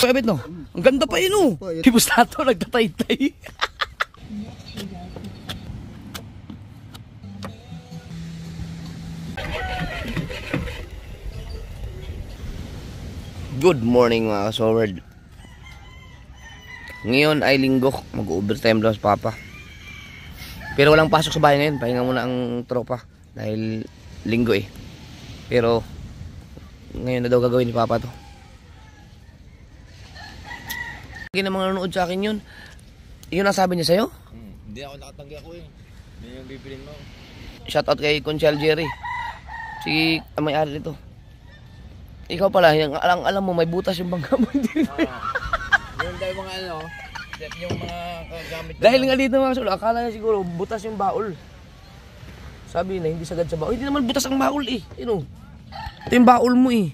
Pwede no? Ang ganda pa yun oh. Tipos nato nagtatay-tay. Good morning mga kasoward. Ngayon ay linggo. Mag-overtime lang sa papa. Pero walang pasok sa bahay ngayon. Pahinga muna ang tropa. Dahil linggo eh. Pero ngayon na daw gagawin ni papa to. Hindi na mga nanonood sa akin yun. Yun ang sabi niya sa'yo? Hindi ako nakatanggi ako eh. Hindi yung bibilin mo. Shoutout kay Conchal Jerry. Si may-ari nito. Ikaw pala, alam mo may butas yung bangka mo. Yung dahil mga ano, yung mga gamit. Dahil nga dito mga kasula, akala niya siguro butas yung baul. Sabi na hindi sagad sa baul. Hindi naman butas ang baul eh. Ito yung baul mo eh.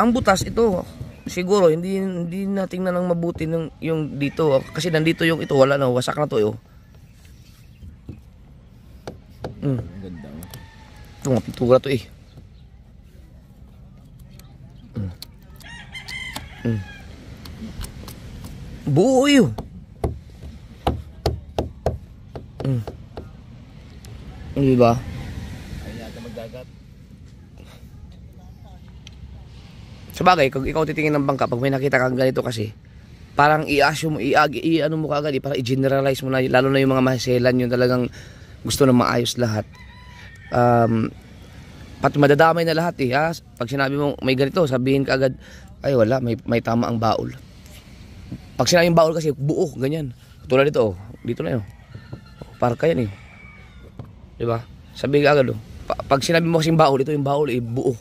Ang butas ito. Siguro hindi natingnan ng mabuti ng yung dito kasi nandito yung ito wala na wasak na to yo. Ang ganda. Ito nga pintura to eh. Buo yun. Diba? Ayaw natin magdagat. Sabagay, kung ikaw titingin ng bangka, pag may nakita kang ganito kasi, parang i-assume, ano mo kagad, parang i-generalize mo na, lalo na yung mga maselan, yung talagang gusto na maayos lahat. Pati madadamay na lahat eh, ha? Pag sinabi mo may ganito, sabihin ka agad, ay wala, may tama ang baul. Pag sinabi yung baul kasi, buo, ganyan. Tulad dito, dito na yun. Parka yan eh. Diba? Sabihin ka agad, pag sinabi mo kasing baul, ito yung baul eh, buo.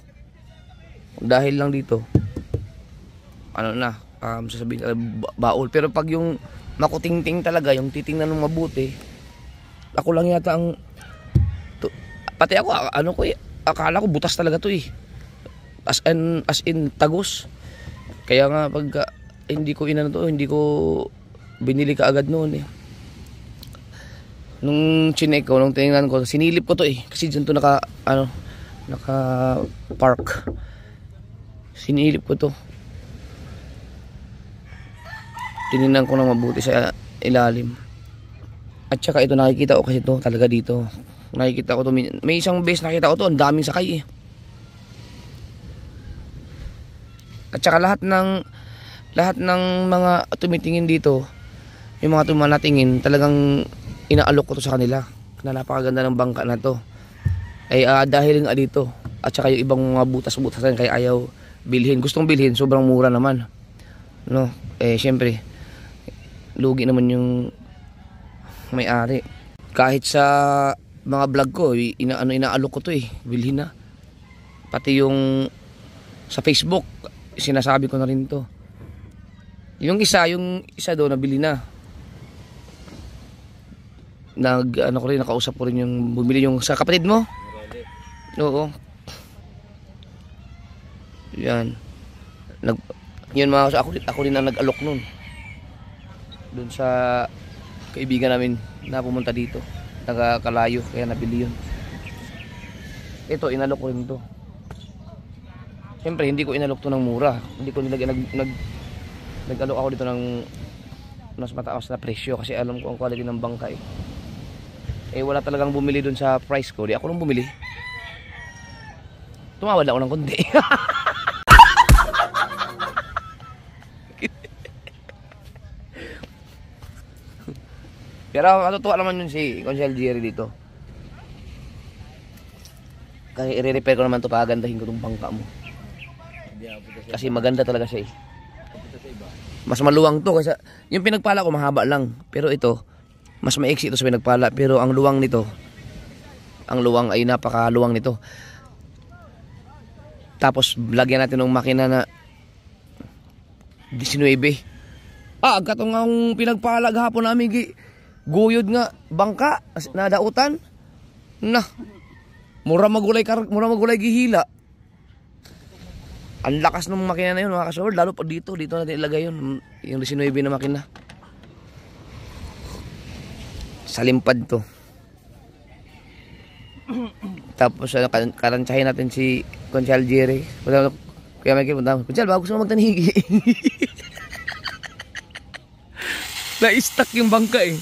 Dahil lang dito ano na sasabihin baul. Pero pag yung makutingting talaga, yung titingnan ng mabuti, ako lang yata ang pati ako ano ko akala ko butas talaga to eh, as in tagos. Kaya nga pag hindi ko inano to, hindi ko binili ka agad noon eh. Nung chinek ko, nung tingnan ko, sinilip ko to eh, kasi dyan to naka park. Sinilip ko to. Tinignan ko na mabuti sa ilalim. At saka ito nakikita ko kasi to talaga dito. Nakikita ko to. May isang base nakita ko to. Ang daming sakay eh. At saka lahat ng mga tumitingin dito, yung mga tumanatingin, talagang inaalok ko to sa kanila. Na napakaganda ng bangka na to. Ay dahil nga dito. At saka yung ibang mga butas-butasan kaya ayaw bilhin. Gustong bilhin, sobrang mura naman. No? Eh, syempre, lugi naman yung may-ari. Kahit sa mga vlog ko, inaalok ko to eh. Bilhin na. Pati yung sa Facebook, sinasabi ko na rin to. Yung isa doon, nabili na. Nakausap ko rin yung bumili yung sa kapatid mo. Oo. Yan. Yun mga ako rin ang nag-alok nun. Doon sa kaibigan namin na pumunta dito. Nagkakalayo, kaya nabili yun. Ito, inalok ko rin to. Siyempre, hindi ko inalok to ng mura. Hindi ko nag-alok ako dito ng mas mataas na presyo kasi alam ko ang quality ng bangka eh. Eh, wala talagang bumili doon sa price ko. Di ako nang bumili. Tumawad ako ng konti. Pero matutuwa naman yun si Conchal Jerry dito. Kasi i-repair ko naman ito, pagandahin ko itong bangka mo. Kasi maganda talaga siya eh. Mas maluwang to kasi yung pinagpala ko mahaba lang. Pero ito, mas maiksi ito sa pinagpala. Pero ang luwang nito, ang luwang ay napakaluwang nito. Tapos lagyan natin ng makina na 19. Katong ang pinagpala gahapon namin guyod nga bangka na dautan. Mura magulay gihila. Ang lakas ng makina na yun mga kasaward. Lalo pa dito natin ilagay yun. Yung 19 na makina. Sa limpad to. Tapos karantsahin natin si Conchal Jerry. Kaya Michael, punta mo, Punchal, bago gusto mo magtanhigi. Na-stuck yung bangka eh.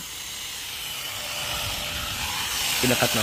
Pinakat na.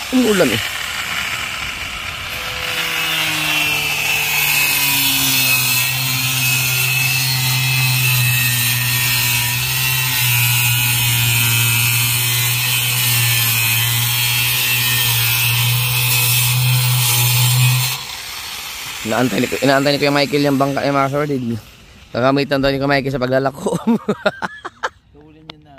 Umuulan eh. Inaantay ni Kuya Michael yung bangka yung mga sorted. Kakamitan daw ni Kuya Michael sa paglalako. Tulin niya na.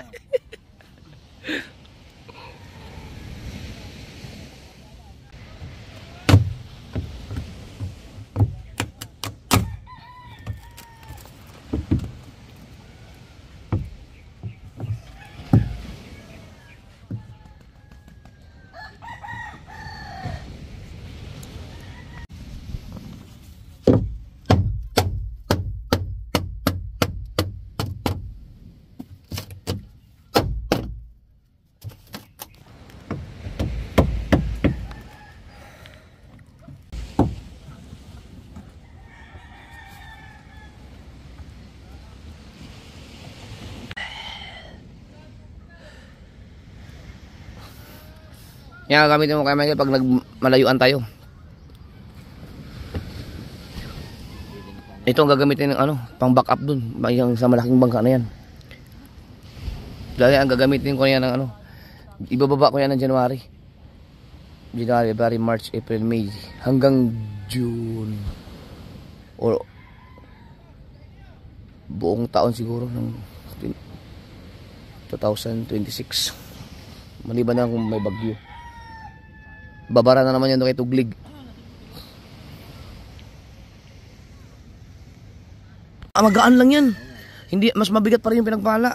Yan, gamitin mo Kuya Michael pag nagmalayuan tayo. Ito ang gagamitin ng ano, pang backup dun, yung sa malaking bangka na yan. Dahil ang gagamitin ko yan ng ano, ibababa ko yan ng January, February, March, April, May, hanggang June. O buong taon siguro ng 2026. Maliban na kung may bagyo. Babara na naman yan doon kay Tuglig. Magaan lang yan. Hindi, mas mabigat pa rin yung pinagpala.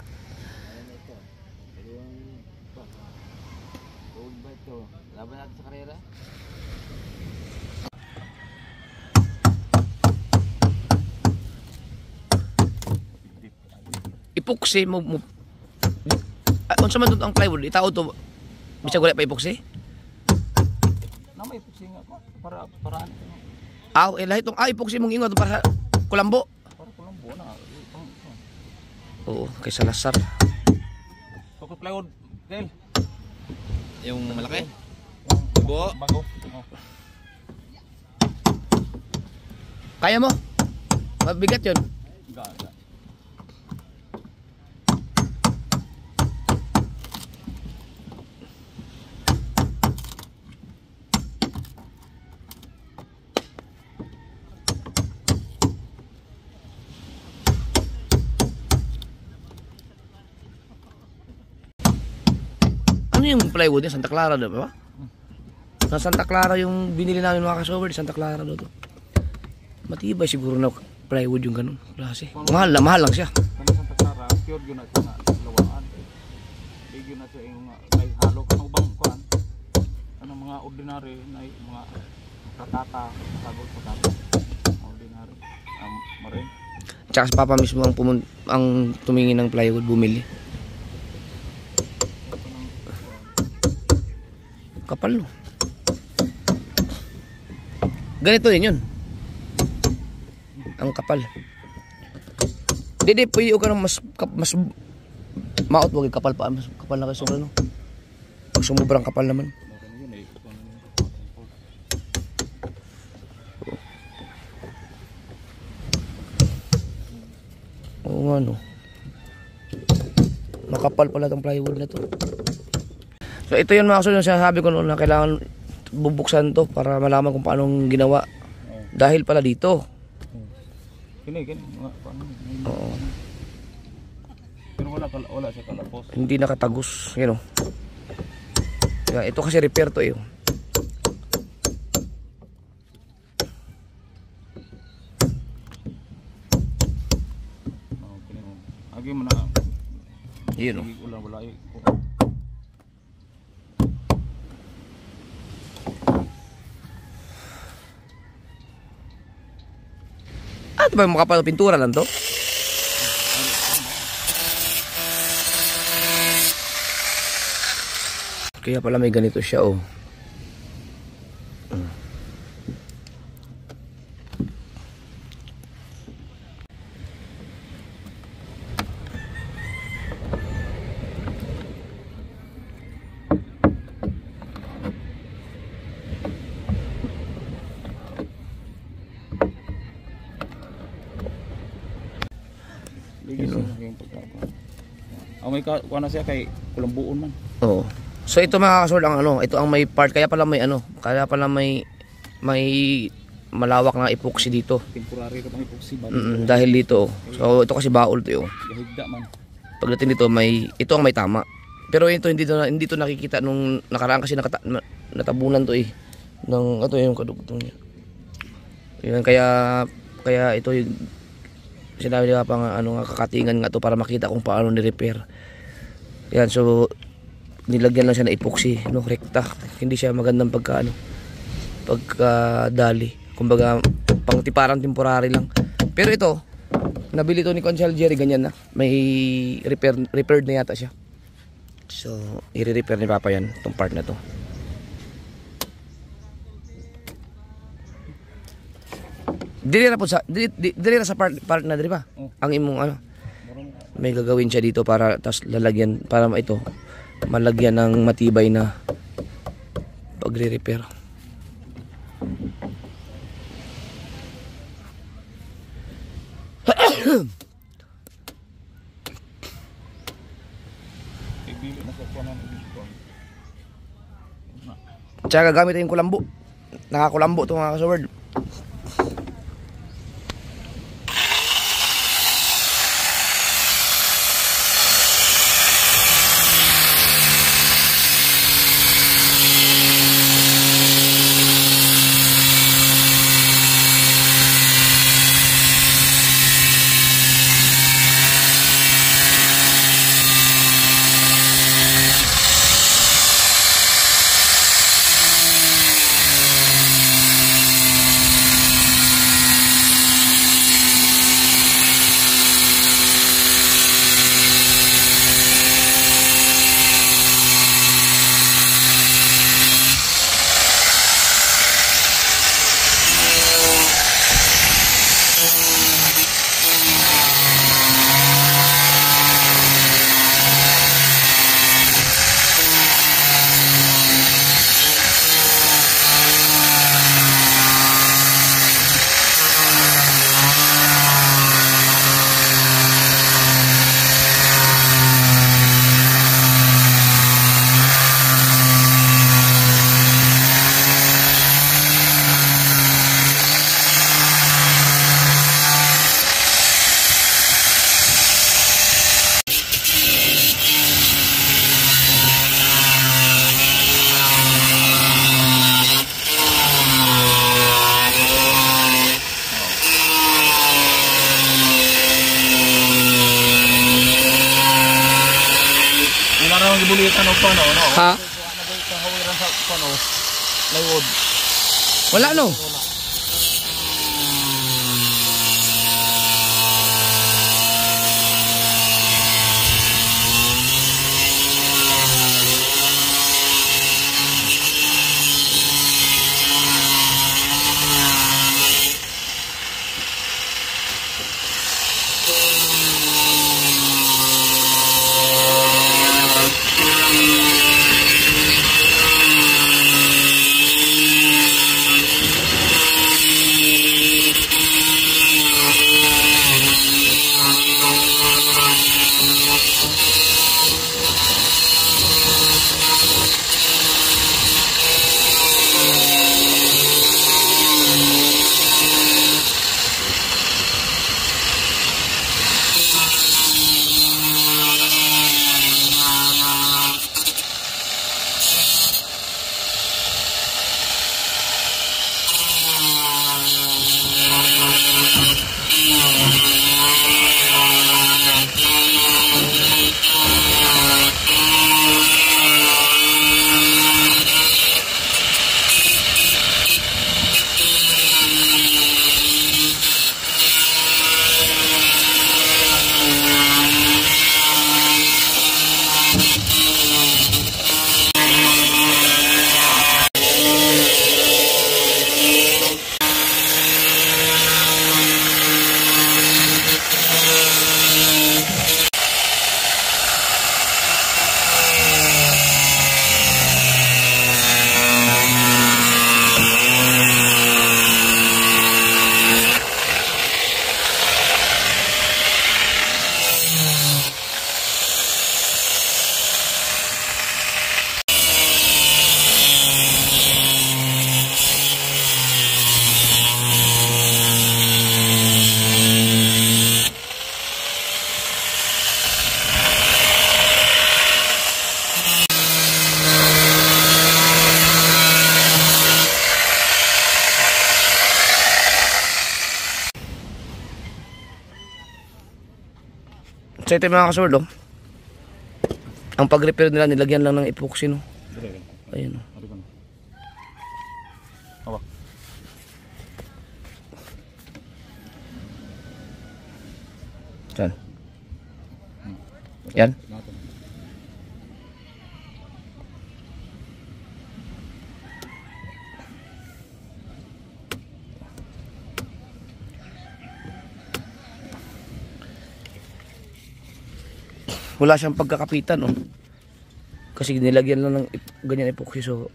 Laban natin sa karera. Ipoksi mo. Kung sa man doon ang plywood, itao to. Bisa gulay pa ipoksi? May ipoksi nga ko para Lahat itong ipoksi mong ingot para kulambo. para kulambo na. Oo, kay Salazar. Pagod plywood, Del. Yung malaki? Bago. Kaya mo? Mabigat yun. Ganda. Ano yung plywood niya? Santa Clara doon, ba? Sa Santa Clara yung binili namin mga kasover, Santa Clara doon. Matibay siguro na plywood yung ganun klase. Mahal lang siya. Kani Santa Clara, pure yun na ito na lawaan. Big yun na ito yung ay halo ka ng ubang kuhan. Ano mga ordinary na mga katata, sagol katata. Ordinary. Marin. Tsaka sa papa mismo ang tumingin ng plywood, bumili. Kapal no. Ganito din yun. ang kapal. Didi puyo ka ng mas maot wag kapal pa, mas kapal na kay sobra no. Pag sumubrang kapal naman. Oo nga no. Makapal pala tong plywood na to. So ito yun mga kasunod na sinasabi ko noon na kailangan bubuksan to para malaman kung paano ginawa. Dahil pala dito. Kini Oo. Pero wala siya kalapos. Hindi nakatagos, you know. Kaya ito kasi repair to eh. Agi mo na. Yun oh. Wala. Ito ba yung makapal pintura lang to? Kaya pala may ganito siya oh. May kuha na siya kay kulambuon man. Oo. So ito mga kasol ang ano, ito ang may part kaya pala may ano, kaya pala may malawak na epoxy dito. Temporary ka pang epoxy ba? Dahil dito. So ito kasi baul to 'yo. Gahigda man. Pagdating dito ito ang may tama. Pero ito hindi to nakikita nung nakaraan kasi natabunan to eh ng yung kadugtong niya. Yun kaya ito yung sinabi nila pa nga kakatingan nga to para makita kung paano ni-repair. Yan, so nilagyan lang siya ng epoxy, no, rekta. Hindi siya magandang pagkadali. Kumbaga pangtiparang temporary lang. Pero ito, nabili to ni Conchal Jerry ganyan na. May repaired na yata siya. So, i-repair ni Papa yan, itong part na to. Dili na sa part na diri ba? Ang imong may gagawin siya dito para tas lalagyan para ito malagyan ng matibay na pagre-repair. Tsaka gagamit yung kulambo. Nakakulambo ito mga kasaward. Gibulitan og pano, no? Ha? Kahawiran sa pano. Plywood. Wala no. So ito yung mga kasword, oh. Ang pag-repair nila, nilagyan lang ng epoxy, no? Ayun, oh. Yan. Yan. Wala siyang pagkakapitan, no? Kasi nilagyan lang ng ganyan epoxy, so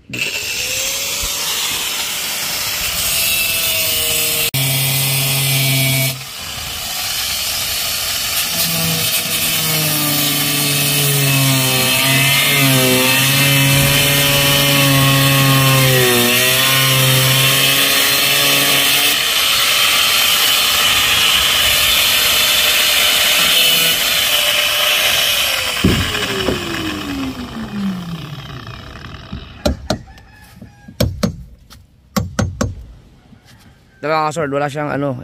sword, wala siyang ano,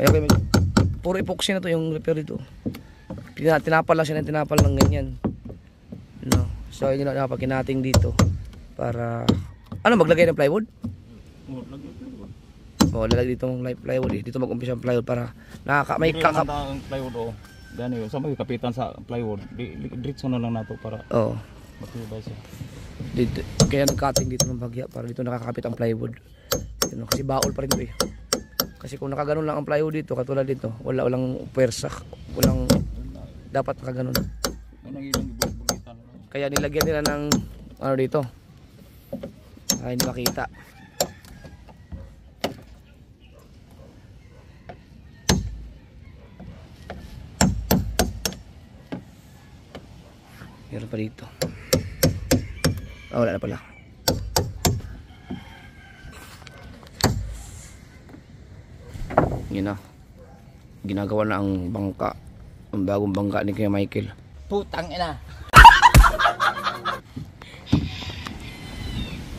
puro epoxy na to yung repair dito. Tinapal lang siya ng tinapal ng ganyan, no? So yun na napakinating dito para maglagay ng plywood. Lalagay dito ng plywood, dito mag-umpisa ang plywood para may ang plywood, oh. Gani yun, sabay kapitan sa plywood, diretso na lang nato para matibay siya. Dito, kaya nag-cutting dito ng bagya para dito nakakapit ang plywood. Kasi baol pa rin ito, eh. Kasi kung nakaganon lang ang plywood dito, katulad dito, walang puwersa, dapat nakaganon. Kaya nilagyan nila ng dito, ay hindi makita. Meron pa dito. Wala na pala. Yun na. Ginagawa na ang bangka. Ang bagong bangka ni Kuya Michael. Putang ina.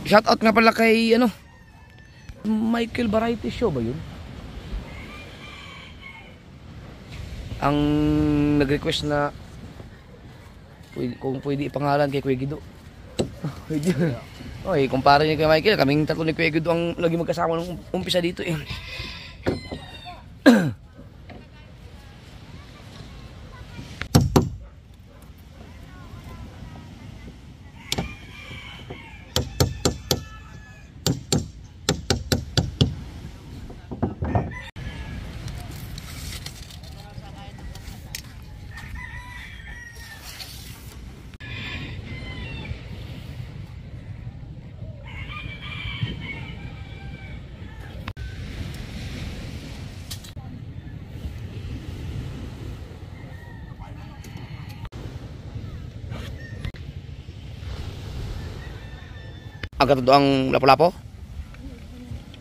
Shoutout nga pala kay Michael Variety Show ba yun? Ang nag-request na kung pwede ipangalan kay Kuya Guido. Pwede. Oy, kumpara niya kay Michael, kaming tatlo ni Kuya Guido ang lagi magkasama nung umpisa dito, eh. Agad ito ang lapo-lapo?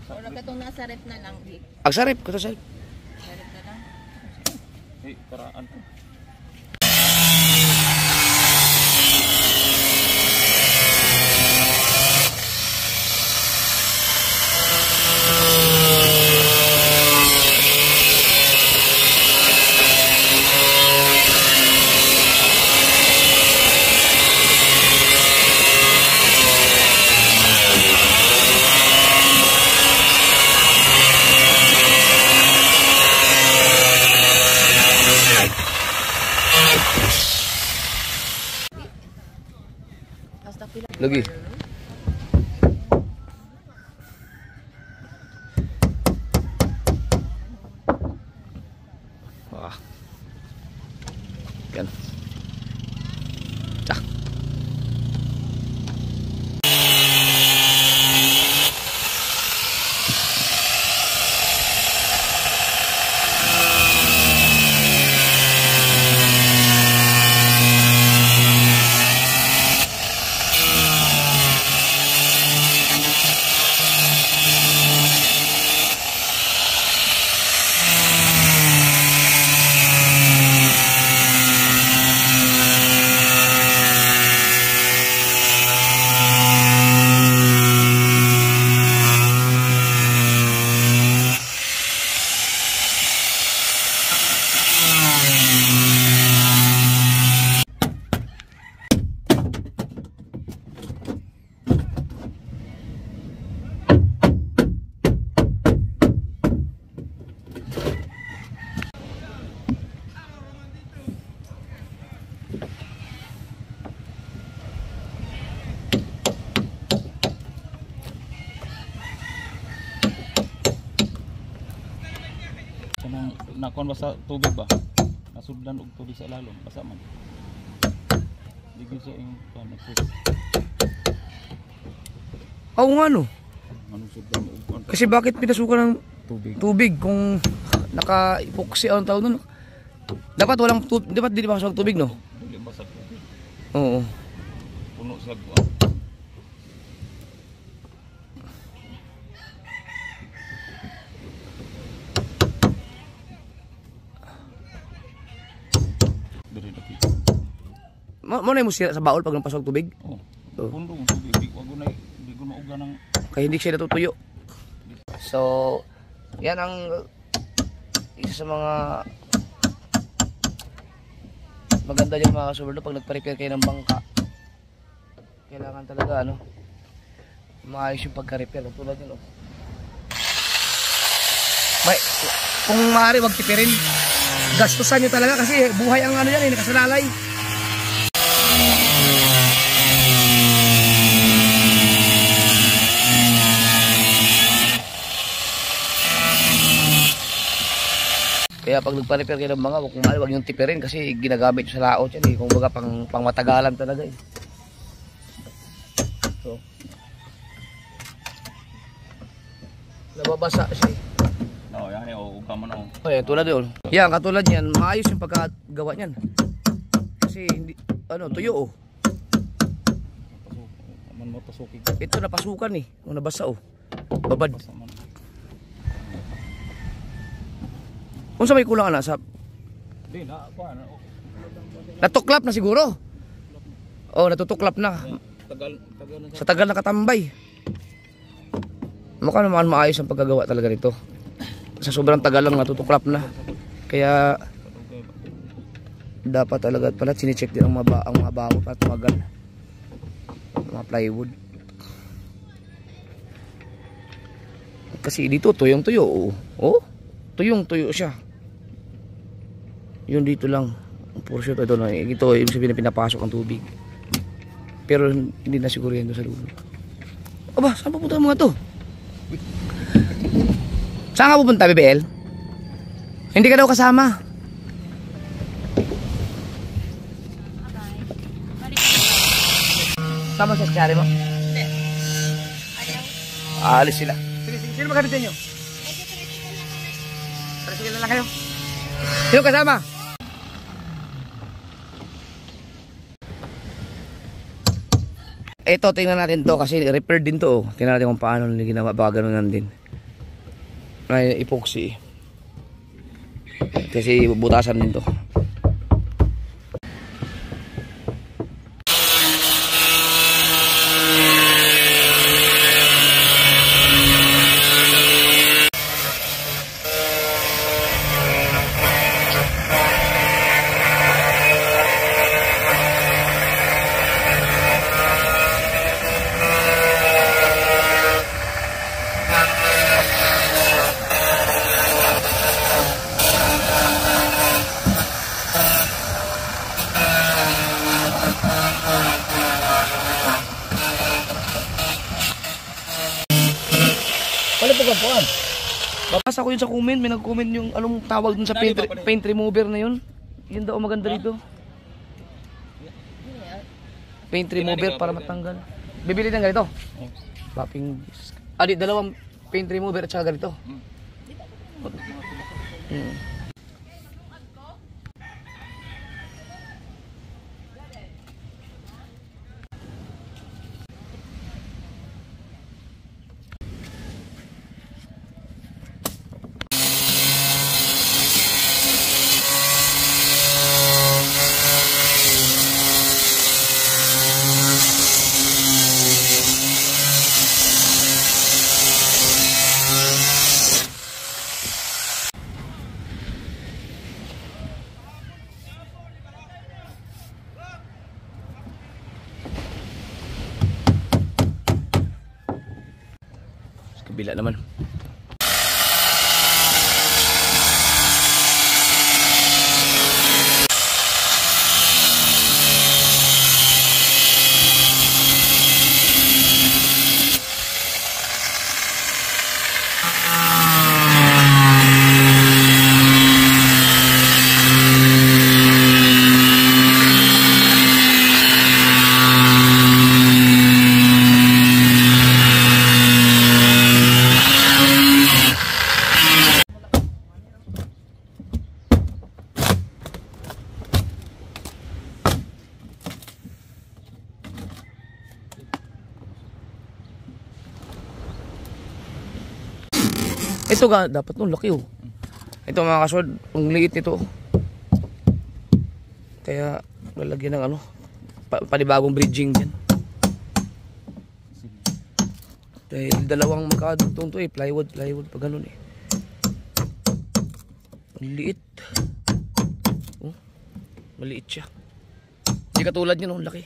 Wala ka itong nasa rep na lang. Agsarip, kata sarip. Rep na lang. Paraan. Lagi. Wah. Yan. Dah. nakuan ba sa tubig ba? Nasudlan og tubig sa ilalom, basa man. Digid sa ing kuan nagsus. Oo nga no. Anong sudlan og kuan Kasi bakit pinasukan ng tubig? tubig kung naka-epoxy ang tawag nun? Dapat walang tubig, dapat di pasok ang tubig no? Dili basa tubig. Oo. Puno sa kuan. Diri na kita. Mo na mo sira sa baul pag napasok tubig. Oh. Oh. Pundo ang tubig, wag na di ko mauga ng Kaya hindi siya natutuyo. So, yan ang isa sa mga maganda yung mga kasuberdo pag nagpa-repair kayo ng bangka. Kailangan talaga ano, maayos yung pagka-repair. Tulad yun, oh. Kung maaari, wag tipirin. Gastusan nyo talaga kasi buhay ang ano yan, nakasalalay. Kaya pag nagpa-repair kayo ng mga, kung maaari, wag yung tipirin kasi ginagamit sa laot yan eh. Kung baga pang matagalan talaga eh. So, nababasa siya eh. no, yan o uga man o. Oh, yan, tulad yun. Yan, katulad yan, maayos yung pagkagawa niyan. Kasi hindi, ano, tuyo oh. Man mapasuki. Ito napasukan eh, kung nabasa oh. Babad. Basa man. Kung sa may kulang na sa Di na kuan. natuklap na siguro. Oh, natutuklap na. Tagal na Sa tagal nakatambay. Mukha naman maayos ang pagkagawa talaga nito. Sa sobrang tagal lang natutuklap na. Kaya dapat talaga pala sine-check din ang mga baho at tumagal. Mga plywood. Kasi dito tuyong tuyo. Oh, tuyong tuyo siya. Yun dito lang. For sure ito na. Ito ibig sabihin na pinapasok ang tubig. Pero hindi na siguro yan doon sa lulo. Aba, saan pupunta ang mga to? Saan ka pupunta, BBL? Hindi ka daw kasama. Sama sa kari mo? Hindi. Ayaw. Aalis sila. Sige, sige. Sino magkakita nyo? Sige na lang kayo. Sino kasama? Ito, tingnan natin to kasi repair din to. Tingnan natin kung paano nila ginawa. Baka gano'n din. Ay, epoxy. Kasi butasan din to. Babasa ko yun sa comment, may nag-comment yung anong tawag dun sa paint remover na yun. Yun daw maganda rito. Paint remover para matanggal. Bibili ng ganito. Wrapping. Dalawang paint remover at saka ganito. Kabila naman. Ito ga, dapat nung laki oh. Ito mga kasword, ang liit nito. Kaya lalagyan ng ano, panibagong bridging dyan. Dahil dalawang magkadugtong to eh, plywood pag ganun eh. Ang liit. Oh, maliit siya. Hindi katulad yun, ang laki.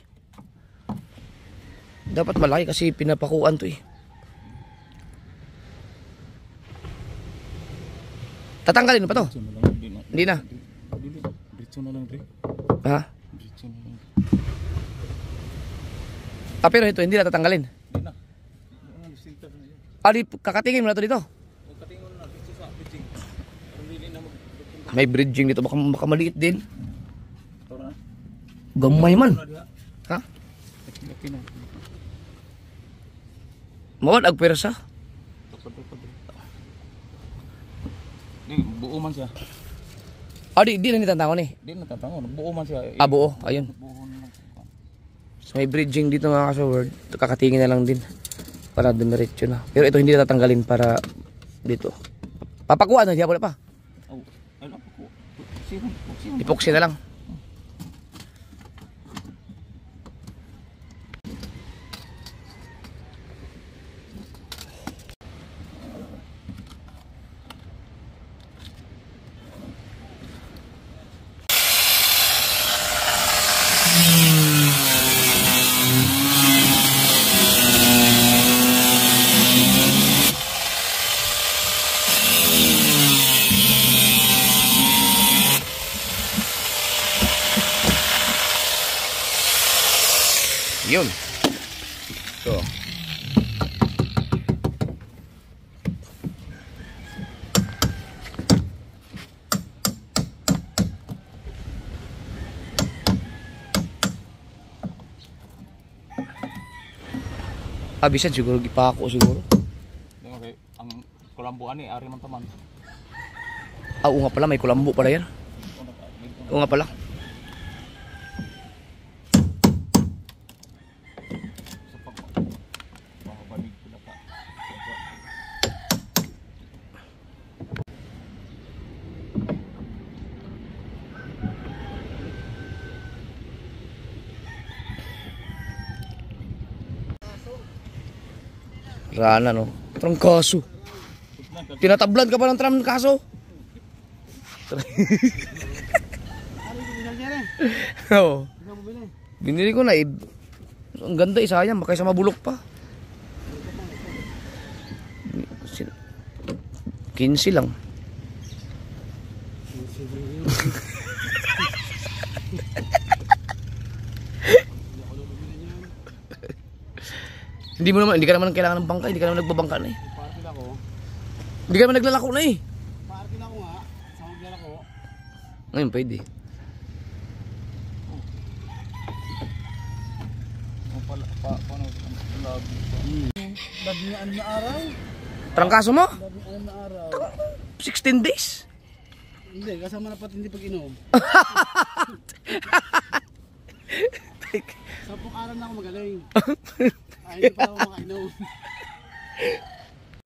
Dapat malaki kasi pinapakuan to eh. Tatanggalin mo pa to? Hindi na. Diretso na lang, Dre. Ha? Diretso na lang. Ah, pero ito hindi na tatanggalin. Hindi na. Sinta na yan. Ah, di, kakatingin mo na to dito. Magkatingon na dito sa bridging. Pero hindi na May bridging dito, baka maliit din. Ito na. Gamay man. Ha? Laki na. Mawad agpersa. Di, buo man siya. Ah, di na nitantangon eh. Di natatangon. Buo man siya. Ah, buo. Ayun. Buo na lang. So may bridging dito mga kasaword. Kakatingin na lang din. Para dumiretso na. Pero ito hindi tatanggalin para dito. Papakuan na, di wala pa. Oh, ano po? Sino? Epoxy na lang. Yun. So. Abisan siguro gipako siguro. Okay, ang kulambuan ni ari man taman. Ah, oo nga pala, may kulambo pala yan. Oo nga pala. Rana no. Trangkaso. Tinatablan ka pa ng trangkaso. Oo. Binili ko na eh. Ang ganda isayang kaysa mabulok pa. 15 lang. Hindi ka naman kailangan ng bangka, hindi ka naman nagbabangka na eh. Parking ako. Hindi ka naman naglalako na eh. Parking ako nga. Sa maglalako. Ngayon pwede. Paano labing na araw? Trangkaso mo? Labing na araw. 16 days. Hindi, kasama na pati hindi pag-inom. 10 araw na ako magaling. Ay, hindi pa ako makainom.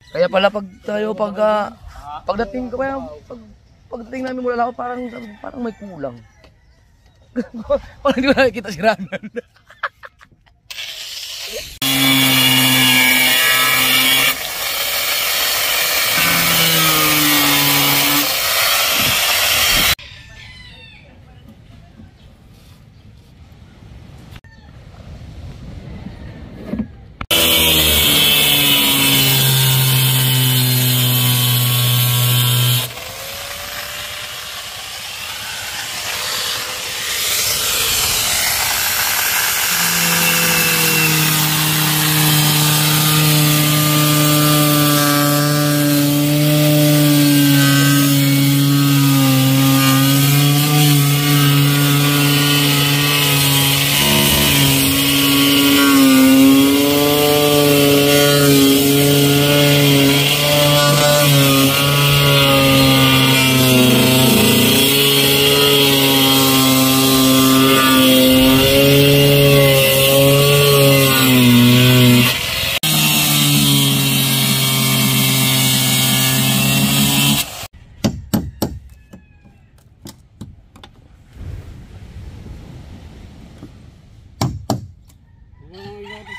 Kaya pala pagdating ko pagdating namin mula ako parang may kulang. Parang hindi ko nakikita si Ranan.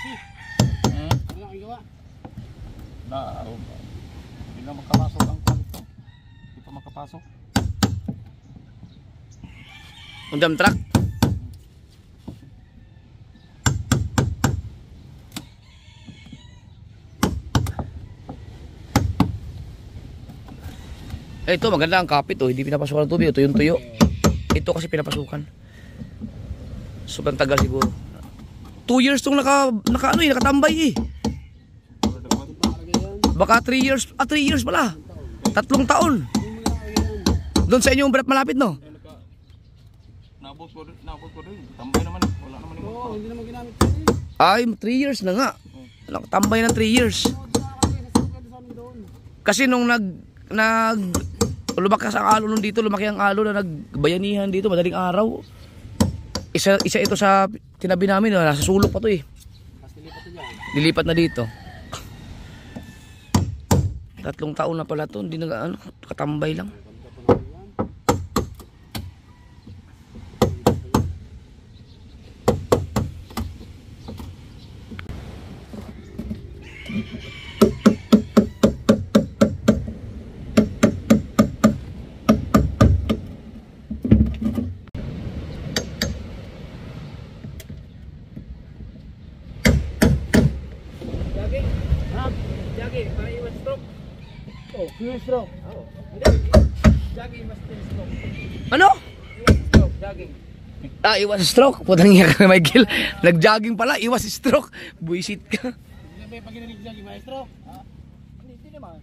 Hmm? Hindi na makapasok ang kwanto. Hindi pa makapasok. Ang dump truck. Eh, ito maganda ang kapit oh, hindi pinapasukan ng tubig, ito yung tuyo. Ito kasi pinapasukan. Sobrang tagal siguro. 2 years tong nakatambay eh. Baka 3 years, 3 years pala. 3 taon. Doon sa inyong malapit no? Nabot ko rin. Tambay naman. Wala naman yung motor. Hindi naman ginamit. Ay, 3 years na nga. Nakatambay ng 3 years. Kasi nung lumakas ang alo nung dito, lumaki ang alo na nagbayanihan dito, madaling araw. Isa ito sa tinabi namin, nasa sulok pa to eh. Dilipat na dito. 3 taon na pala to, hindi katambay lang. Jogging, para iwas stroke. Oh, fuel stroke. Oh. Jogging, mas stroke. Ano? Stroke, jogging. Iwas stroke. Putang iya ka, Michael. Nag-jogging pala, iwas stroke. Buisit ka. Hindi na ba pag nag-jogging, maestro? Hindi naman.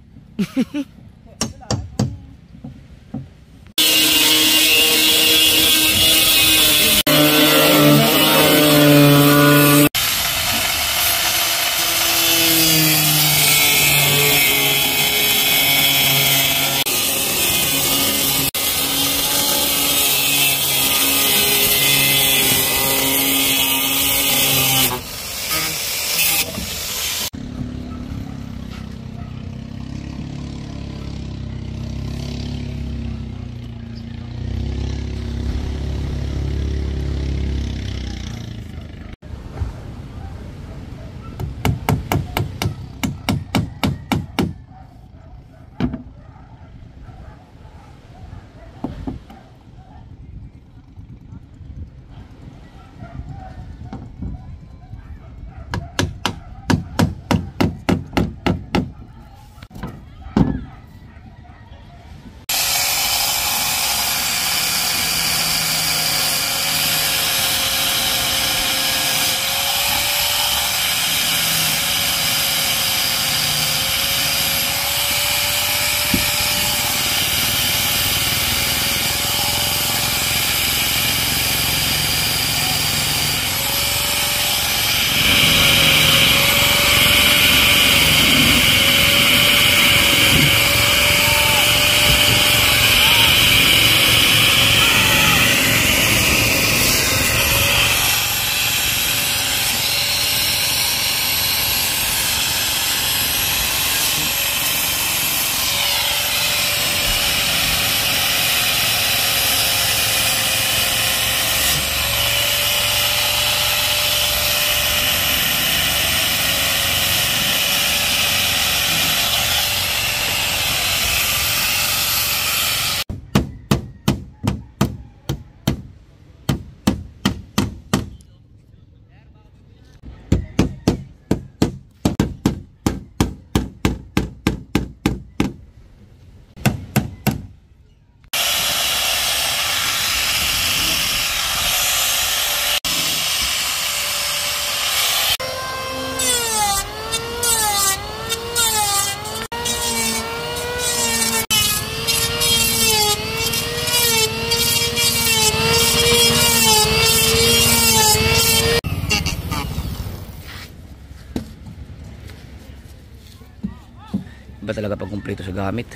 Iba talaga pag kumpleto sa gamit.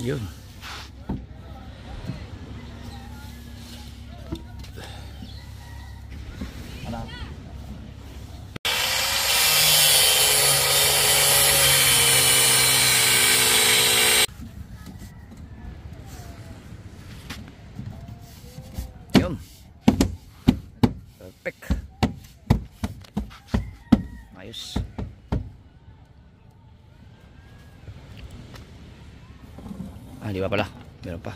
Yun. di ba pala? Meron pa.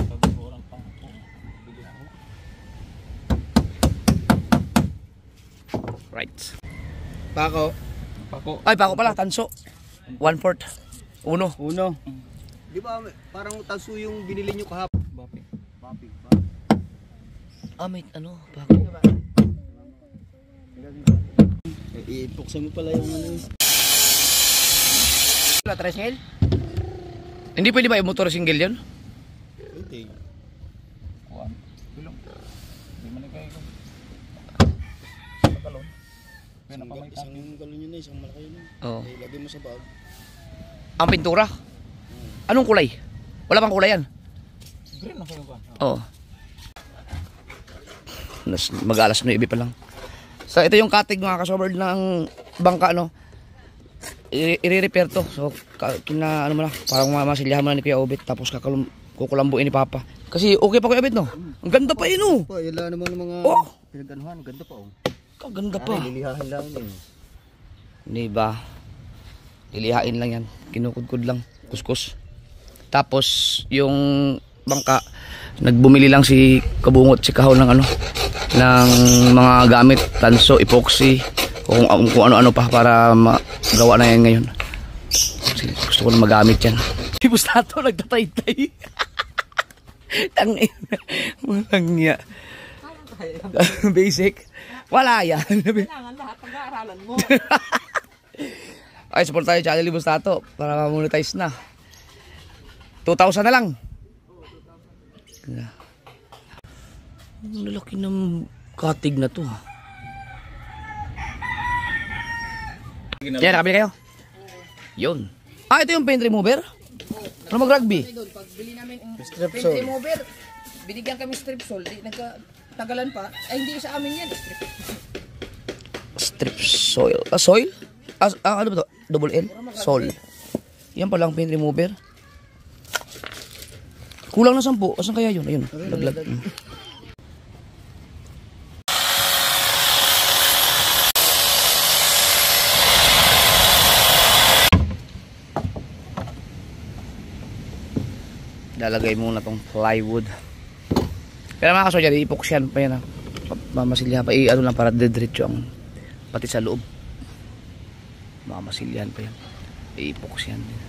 Pag-orang pa ako. Bili ako. Right. Pako. Pako. Ay, pako pala, tanso. 1/4. Uno. Uno. Di ba parang tanso yung binili nyo kahapon? Bapi. Papi ba? Ah, may ano, pako. Ipuksan mo pala yung ano yun. Wala, tresel? Hindi pwede ba yung motor single yun? Hindi. Kuan. Bilong. Di man kayo ko. Patalon. Kaya nakamay Isang galon yun na, isang malaki yun. Oo. Ilagay mo sa bag. Ang pintura? Anong kulay? Wala pang kulay yan? green na kayo ka. Oo. Mag-alas 9 pa lang. So ito yung katig mga kasober ng bangka no. I-repair to. So kina ano mo na, parang mamasilyahan mo na ni Kuya Obit tapos kukulambuin ni Papa. Kasi okay pa Kuya Obit no. Ang ganda pa yun oh. Pa, yala naman ng mga Oh, pinag-anuhan, ganda pa oh. kaganda pa. Lilihahan lang yun. Di ba? Lilihain lang yan. Kinukudkud lang. Kuskus. Tapos yung bangka nagbumili lang si Kabungot si Kahon ng ano ng mga gamit, tanso, epoxy, kung ano-ano pa para magawa na yan ngayon. Kasi gusto ko na magamit yan. Si Bustato nagtatay-tay. Tangin. Walang niya. Basic. Wala yan. Kailangan lahat pag-aaralan mo. Ay, support tayo channel ni Bustato para ma-monetize na. 2,000 na lang. Ang lalaki ng katig na to ha. Yan, nakabili kayo? Yun. Ah, ito yung paint remover? Ano mag-rugby? Doon, pag bili namin ang Strip paint sole. remover, binigyan kami strip sole. Di, nagkatagalan pa. Ay, hindi sa amin yan. Strip soil. Ah, soil? Ano ba to? Double L? Sol. Yan palang paint remover. Kulang na 10. Asan kaya yun? Ayun. Laglag. Lalagay muna tong plywood. Pero mga kaso dyan, ipoksyan pa yan. Mamasilya pa. Ano lang para dediretso ang pati sa loob. Mamasilyan pa yan. Ipoksyan din.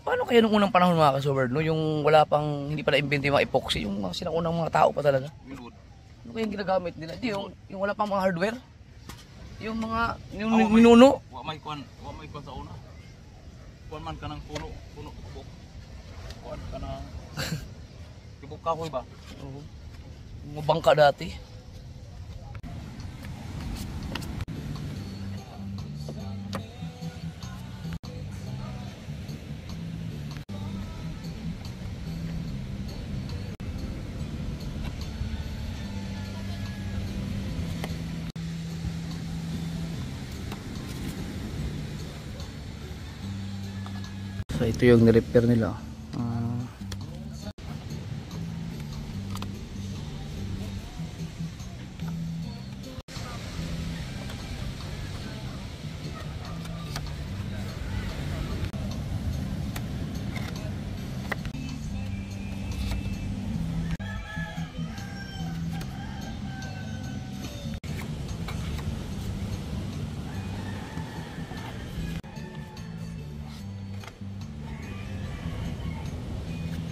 Paano kaya nung unang panahon mga kasober, no? Yung wala pang, hindi pa na-invento yung mga epoxy, yung mga sinaunang mga tao pa talaga. Milwood. Ano kaya yung ginagamit nila? Di, yung wala pang mga hardware? Yung mga, yung minuno? Wa may kuan sa una. Kuan man kanang puno buk. Kuan kanang tibok kahoy ba? Oo. Yung mga bangka dati. So ito yung ni-repair nila.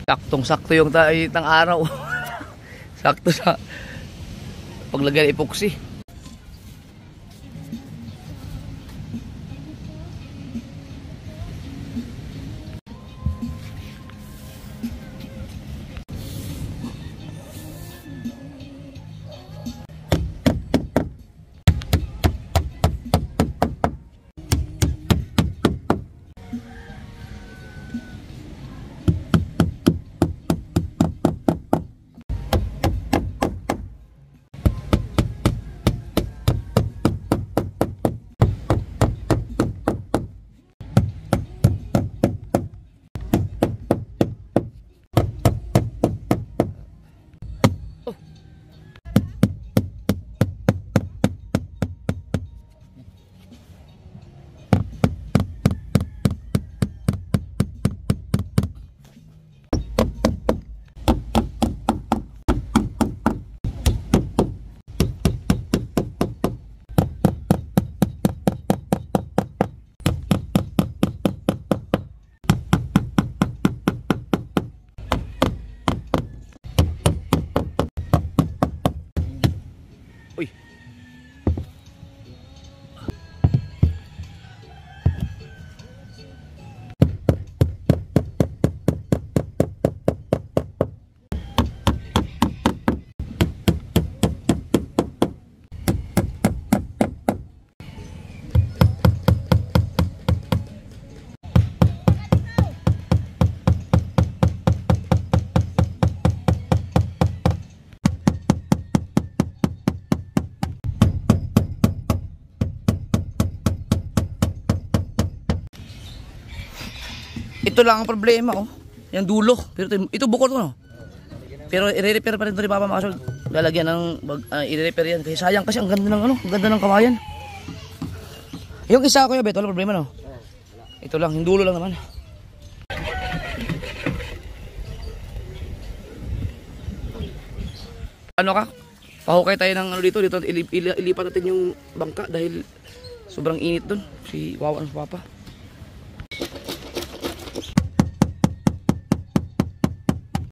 Saktong-sakto yung init ng araw. Sakto sa paglagay ng epoxy. Uy. Ito lang ang problema, oh. Yung dulo. Pero ito bukod to, no? Pero i-repair pa rin ito ni Papa Makasol. Lalagyan ng i-repair yan. Kasi sayang kasi ang ganda ng ano, ang ganda ng kawayan. Yung isa ko, Bet, wala problema, no? Ito lang, yung dulo lang naman. Ano ka? Pahukay tayo ng ano dito ilipat natin yung bangka dahil sobrang init doon. Si Wawa ng Papa.